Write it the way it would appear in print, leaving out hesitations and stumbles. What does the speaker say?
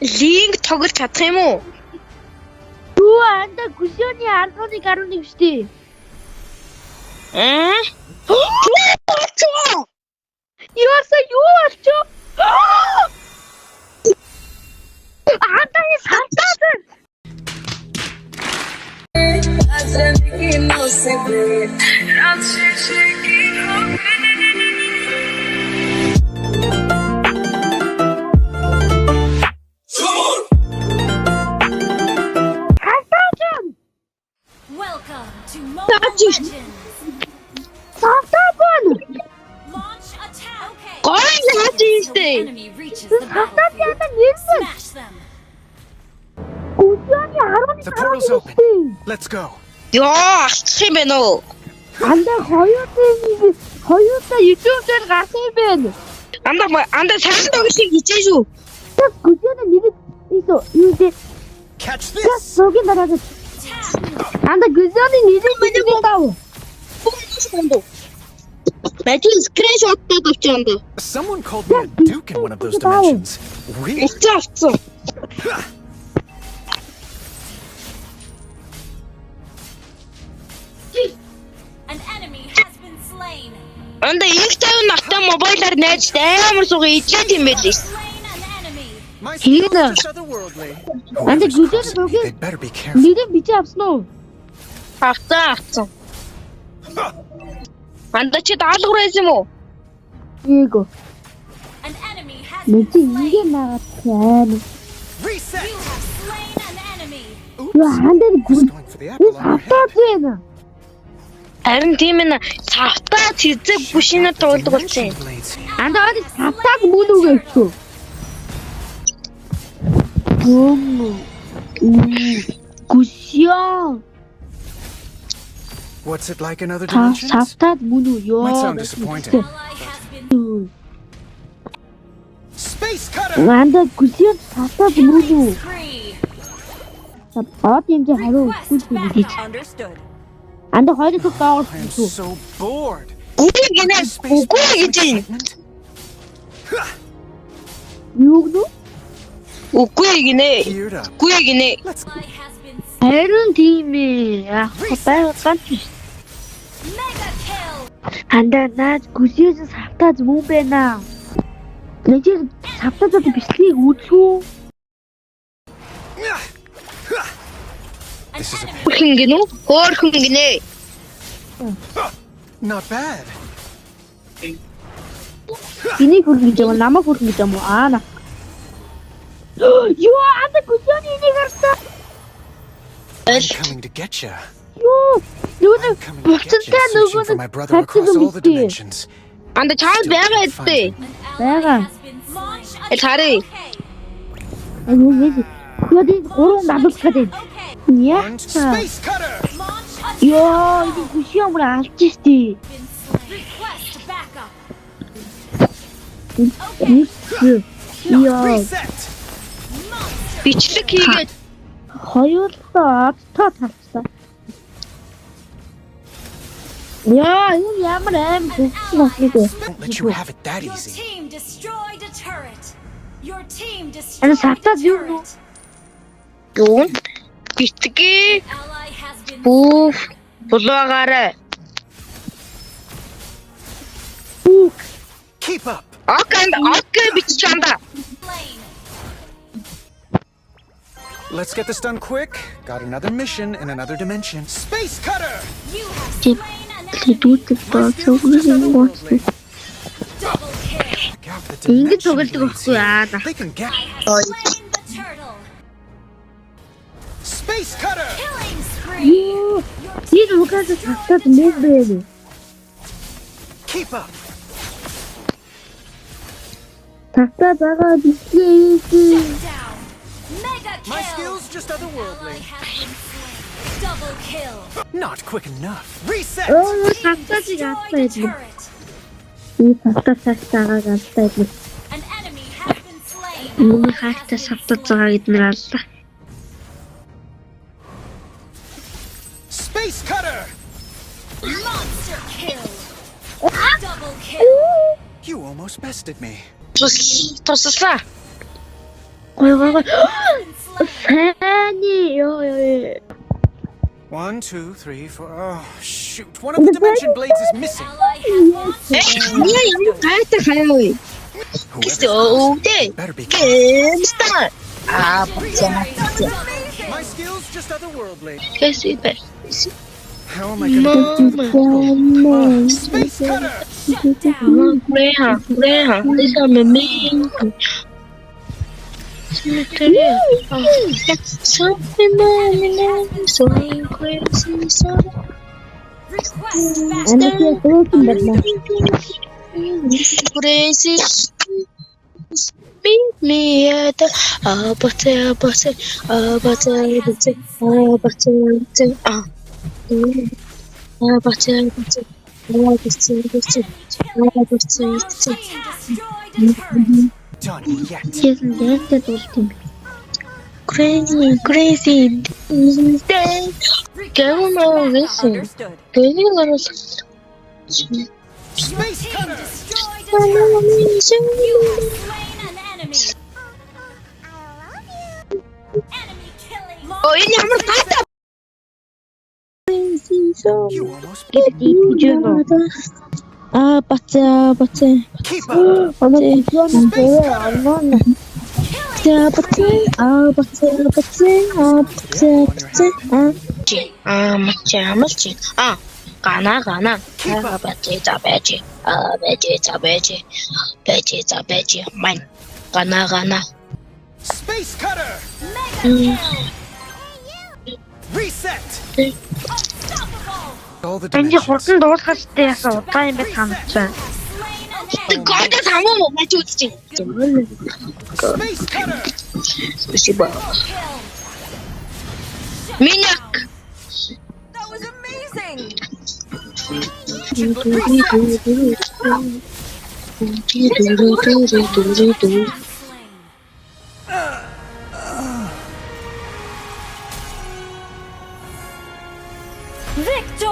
Линк тоглож чадах юм уу? Юу анда гүшөөний 11 шүү дээ. Яасан юу болчихоо? Анда яс хатаа. Welcome to Mobile Legends. Launch attack. Гой яаж ийстэй? Enemy reaches the Хатаа battlefield. яна нэрсэн. Smash them. Гүшөөний 11 The portal's open. Let's go. Яа, алчих юм бэ нөө? Анда хоёудаа YouTube дээр гарсан юм байна. Анда сайн тоглохыг хичээж шүү. Гүшөөний нэг юу дээ? Catch this. Согийн дараад. Анда гүшөөний нэг тав. Бачи скриншот тавьчихсан. Someone called me a duke in one of those dimensions. Really? Авцсан. An enemy has been slain. Анда их тавь нахтай мобайлаар найз амар суугаа ижлээд юм байл. Slain an enemy. My Here. skills just otherworldly. Анда Whoever's гүшөөний crossing me, согийн they'd better be careful. нэрийг бичиж авсан уу? Авцсан. Анда чи даалгавар байсан юм уу? Эйгөө. An enemy has Нэг been ингэ slain. наагаад байна. Reset. You have slain an enemy. Юу хандаа Just гүн. going for the apple on your Хатаа head. байна. Харин тийм ээ. Цавтаа цэцэг бүшинэ дуулдаг болсон юм. Blades. Анда одоо хатааг мөн үг өгчөө. Гүшөө. What's it like in other dimensions? Савтаад мөн үү ёо. Might sound disappointing. Ally has been Space cutter. Анда гүшөө савтаад мөн үү? free. Бод юмжээ хариу Request өгөх үү гэж. backup. Understood. Анда хоёрыг доогоор I am хийв. so bored. Үгүй гинэ. Is space Үгүй гэж юм. pregnant? Юу гэнэ? Үгүй гинэ. Geared up. Үгүй гинэ. Let's Ally has been Харин тийм ээ. Яг байгаа ганц биш. mega kill. Анда наад гүшөөс савтаад мөн байна. Нэг савтаад бичлэгийг үзүү. An This is a enemy Хин гинэ. Хөөхөн гинэ. not bad. Энийг хүргэж байгаа намайг хүргэж байгаа юм уу? Аа на. Юу анда гүшөөний энийг харсан. I'm coming to get you. Юу I'm coming to get you. буцантай Searching for my brother across all the dimensions. Анда чаад байгаа эдтэй. Байгаа. has been launch Харъя. okay. Юу яди гурван надад гэдэг. Okay. Яа. And space cutter. Launch attack. Ёо энэ гүшөө бүр алж штий. Been slain. Request backup. Ёо Reset. Бичлэг хийгээд хоёулаа одтоо тавцсан. Яа энэ ямар аим бүгд Don't let you have it that Your easy. team destroyed a turret. Your team Ano, destroyed a sakta yun, no? turret. юу? Битгий Ally has been бүүф булаагаарай. Keep up. Окей бичиж анда. slain. Let's get this done quick. Got another mission in another dimension. Space cutter. You have Chip. slain an enemy. Тэдүүтэй тооцоогоо Otherworldly. Double kill. Check out the Ингэж dimension тоглодог blades байхгүй here. яа. They can get Has slain the turtle. space cutter. Killing spree. Энэ угаас тавтаад мөн бэ. Keep up. Тавтаа байгаа бичлээ. Down. Mega kill. My skills just Ally otherworldly. has been slain. Double kill. Not quick enough. Reset. Оо Team тавтаа destroyed a чигаатай. turret. Энэ тавтаа цагтаагаа ганцтай. An enemy has been slain. Миний Ally has хайртай been савтаж slain. байгаа гэднэр аллаа. Space cutter. Monster kill. Double kill. You almost bested me. Туслаа. Гой гой гой. Been slain. Сэний ёо ёо. 1, 2, 3, 4. Oh, shoot. One of the dimension blades is missing. Ally has launched. 뭐야 이거 가야돼 가요. Whoever's 네. better be. 게임 스타트. 아 맞아. My skills just otherworldly. 게스 배. How am I gonna Space Cutter! 그래야 이사면 민. 스미트리. something so crazy so. Request back. Ano kaya tuloy ba? Crazy. Beat me at the Done yet. Kesin gerçekten tuloy. crazy. Get on listen. Getting a little. Space Cutter! Destroyed a turret. You have slain an enemy. Enemy killing. 이제 한번 갔다. You almost Gidiyorum. Batı. keep up. Ama kusuyorum böyle anlamam. 맞지. 가나. 배지. 만. 가나. Space Cutter! Mega kill. Reset! Unstoppable. All the Bence dimensions. hortun doğru kaçtıysa o time sanatçı. Slain an enemy. 거기다 담으면 맞췄지. Space Cutter! спасибо. Kill. 민혁. That was amazing. Slain. Victory.